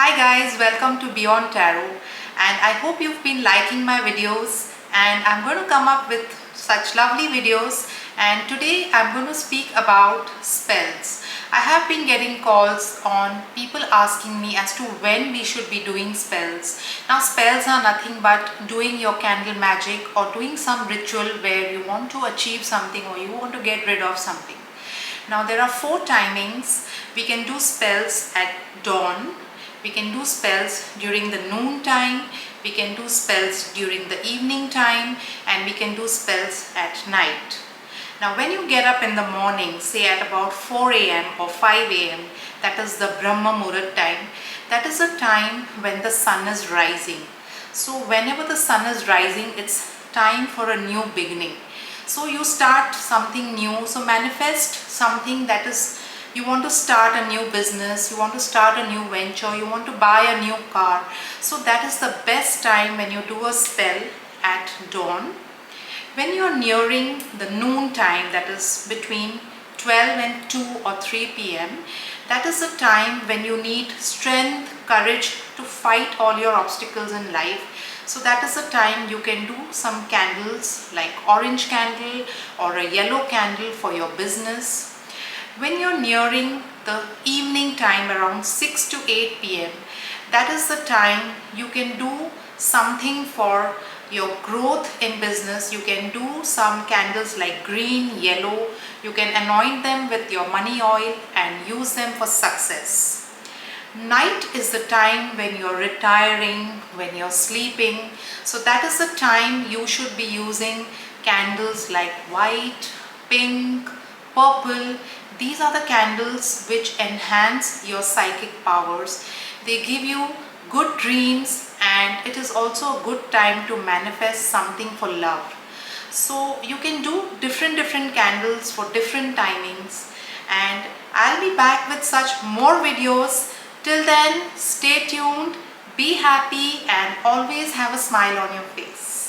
Hi guys, welcome to Beyond Tarot, and I hope you've been liking my videos, and I'm going to come up with such lovely videos. And today I'm going to speak about spells. I have been getting calls on people asking me as to when we should be doing spells. Now spells are nothing but doing your candle magic or doing some ritual where you want to achieve something or you want to get rid of something. Now there are 4 timings. We can do spells at dawn, we can do spells during the noon time, we can do spells during the evening time, and we can do spells at night. Now when you get up in the morning, say at about 4 a.m. or 5 a.m., that is the Brahma Muhurat time, that is a time when the sun is rising. So whenever the sun is rising, it's time for a new beginning. So you start something new, so manifest something that is, you want to start a new business, you want to start a new venture, you want to buy a new car. So that is the best time when you do a spell at dawn. When you are nearing the noon time, that is between 12 and 2 or 3 p.m., that is the time when you need strength, courage to fight all your obstacles in life. So that is the time you can do some candles like orange candle or a yellow candle for your business. When you're nearing the evening time around 6 to 8 p.m., that is the time you can do something for your growth in business. You can do some candles like green, yellow. You can anoint them with your money oil and use them for success. Night is the time when you're retiring, when you're sleeping. So that is the time you should be using candles like white, pink, purple. These are the candles which enhance your psychic powers. They give you good dreams, and it is also a good time to manifest something for love. So you can do different candles for different timings, and I'll be back with such more videos. Till then, stay tuned, be happy, and always have a smile on your face.